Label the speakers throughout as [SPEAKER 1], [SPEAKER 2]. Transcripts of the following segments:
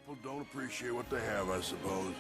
[SPEAKER 1] People don't appreciate what they have, I suppose.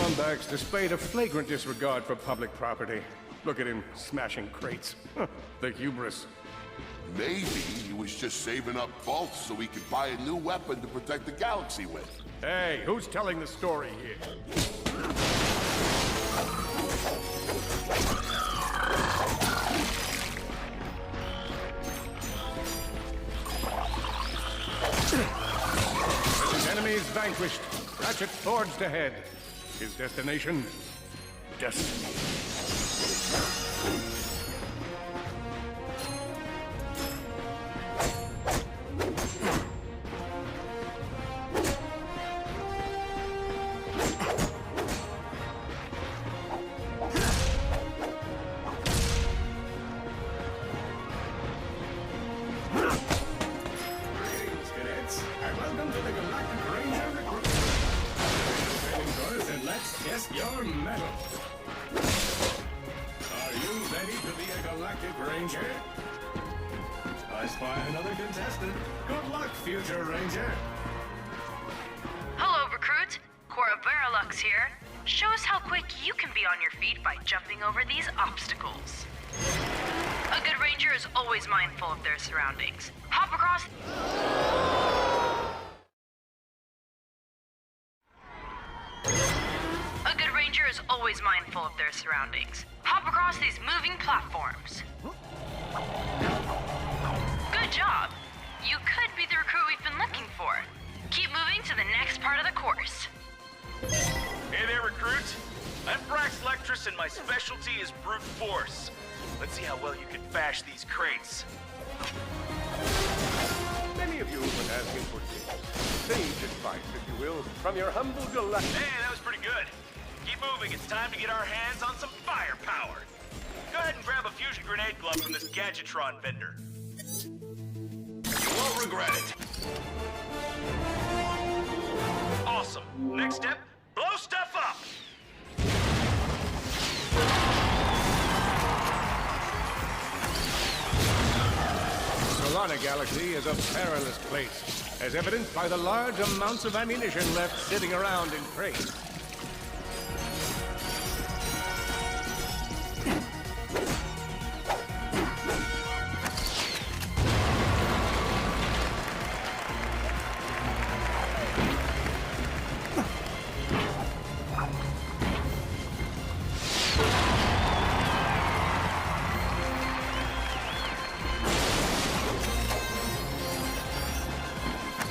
[SPEAKER 2] Lombax displayed a flagrant disregard for public property. Look at him smashing crates. The hubris.
[SPEAKER 1] Maybe he was just saving up bolts so he could buy a new weapon to protect the galaxy with.
[SPEAKER 2] Hey, who's telling the story here? With his enemies vanquished, Ratchet forged ahead. His destination? Destiny.
[SPEAKER 3] Test your metal. Are you ready to be a Galactic Ranger? I spy another contestant. Good luck, future Ranger.
[SPEAKER 4] Hello, recruit. Cora Veralux here. Show us how quick you can be on your feet by jumping over these obstacles. A good ranger is always mindful of their surroundings. Hop across... is always mindful of their surroundings. Hop across these moving platforms. Good job. You could be the recruit we've been looking for. Keep moving to the next part of the course.
[SPEAKER 5] Hey there, recruit. I'm Brax Lectrus and my specialty is brute force. Let's see how well you can bash these crates.
[SPEAKER 2] Many of you have been asking for tips. Sage advice, if you will, from your humble galactic...
[SPEAKER 5] Hey, that was pretty good. Keep moving, it's time to get our hands on some firepower. Go ahead and grab a fusion grenade glove from this Gadgetron vendor.
[SPEAKER 1] You won't regret it.
[SPEAKER 5] Awesome. Next step, blow stuff up!
[SPEAKER 2] Solana Galaxy is a perilous place, as evidenced by the large amounts of ammunition left sitting around in crates.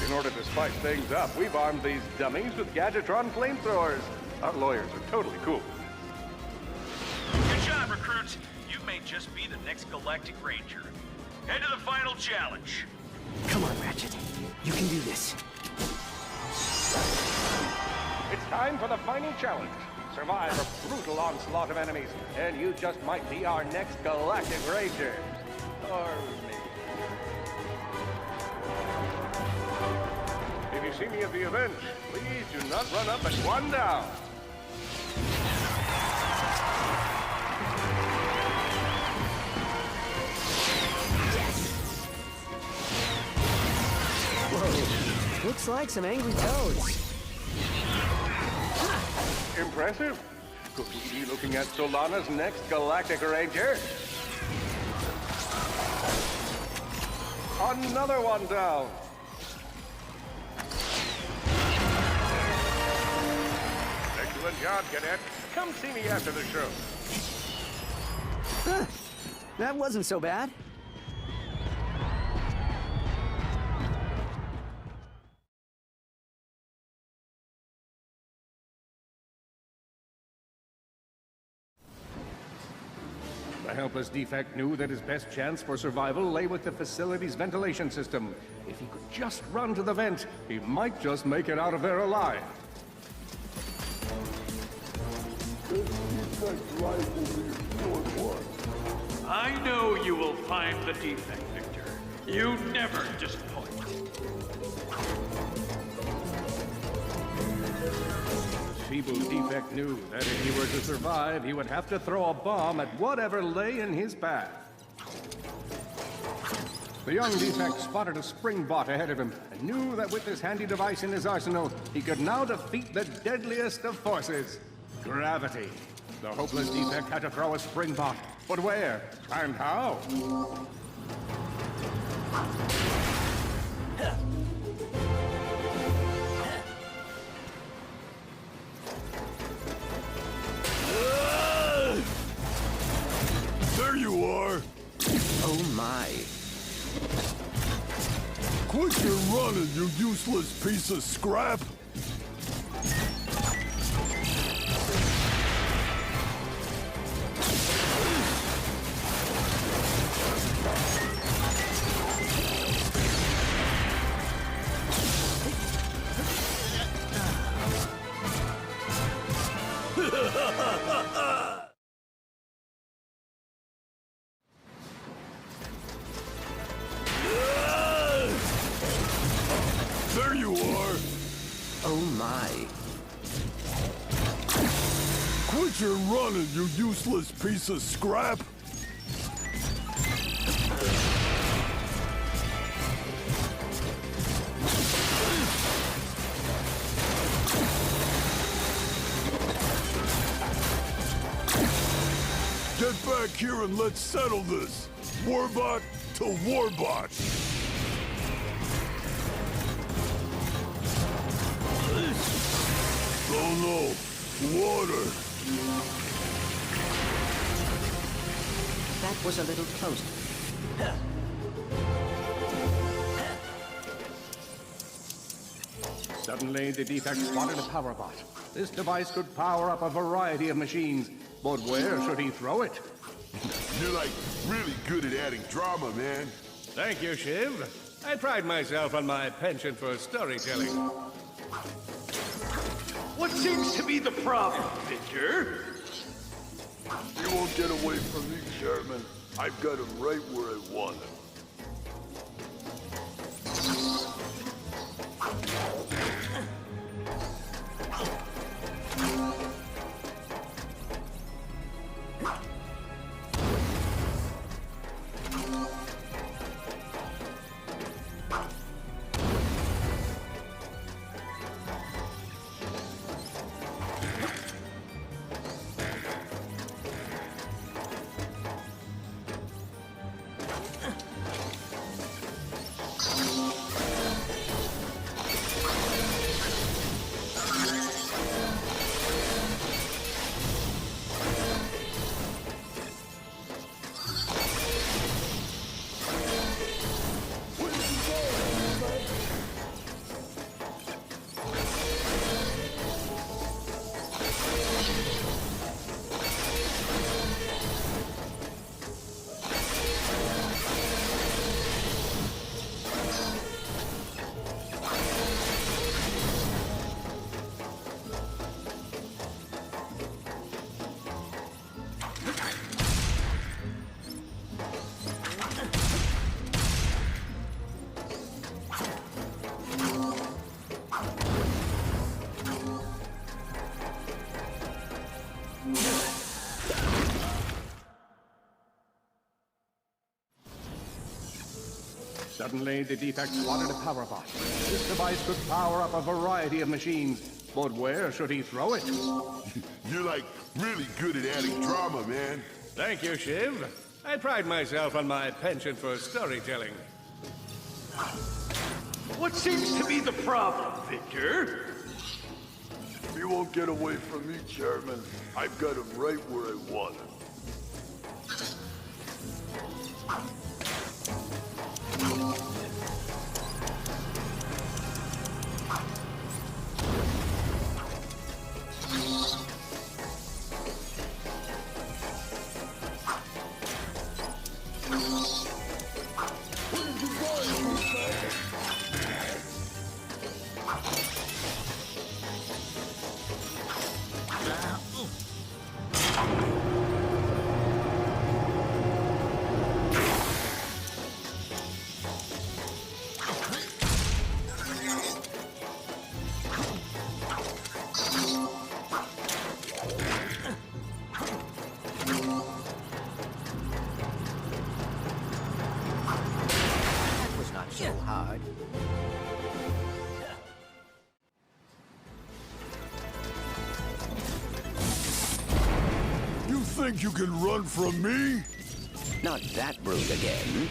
[SPEAKER 2] In order to spice things up, we've armed these dummies with Gadgetron flamethrowers. Our lawyers are totally cool.
[SPEAKER 5] Good job, recruits. You may just be the next Galactic Ranger. Head to the final challenge.
[SPEAKER 6] Come on, Ratchet. You can do this.
[SPEAKER 2] It's time for the final challenge. Survive a brutal onslaught of enemies, and you just might be our next Galactic Ranger. Or maybe. If you see me at the event, please do not run up and one down.
[SPEAKER 6] Whoa. Looks like some angry toads.
[SPEAKER 2] Impressive. Could we be looking at Solana's next Galactic Ranger? Another one down. Excellent job, Cadet. Come see me after the show.
[SPEAKER 6] That wasn't so bad.
[SPEAKER 2] The helpless defect knew that his best chance for survival lay with the facility's ventilation system. If he could just run to the vent, he might just make it out of there alive.
[SPEAKER 7] I know you will find the defect, Victor. You never disappoint.
[SPEAKER 2] Feeble defect knew that if he were to survive, he would have to throw a bomb at whatever lay in his path. The young defect spotted a spring bot ahead of him and knew that with this handy device in his arsenal, he could now defeat the deadliest of forces, gravity. The hopeless defect had to throw a spring bot, but where and how?
[SPEAKER 8] There you are!
[SPEAKER 6] Oh my.
[SPEAKER 8] Quit your running, you useless piece of scrap! There you are!
[SPEAKER 6] Oh my.
[SPEAKER 8] Quit your running, you useless piece of scrap! Get back here and let's settle this! Warbot to Warbot! Oh no! Water!
[SPEAKER 6] That was a little close.
[SPEAKER 2] Suddenly, the defect spotted a power bot. This device could power up a variety of machines, but where should he throw it?
[SPEAKER 1] You're like really good at adding drama, man.
[SPEAKER 2] Thank you, Shiv. I pride myself on my penchant for storytelling.
[SPEAKER 7] What seems to be the problem, Victor?
[SPEAKER 8] You won't get away from me, Chairman. I've got him right where I want him.
[SPEAKER 2] Suddenly, the defect spotted a power bot. This device could power up a variety of machines, but where should he throw it?
[SPEAKER 1] You're like really good at adding drama, man.
[SPEAKER 2] Thank you, Shiv. I pride myself on my penchant for storytelling.
[SPEAKER 7] What seems to be the problem, Victor?
[SPEAKER 8] You won't get away from me, Chairman. I've got him right where I want him. think you can run from me?
[SPEAKER 9] Not that brute again.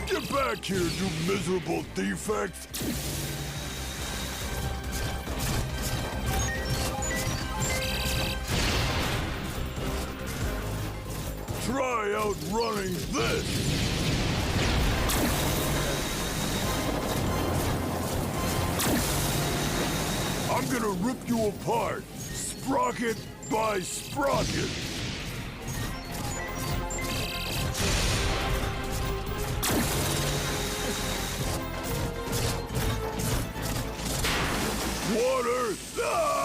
[SPEAKER 8] Get back here, you miserable defect! Try outrunning this! I'm gonna rip you apart, sprocket by sprocket! Water! Ah!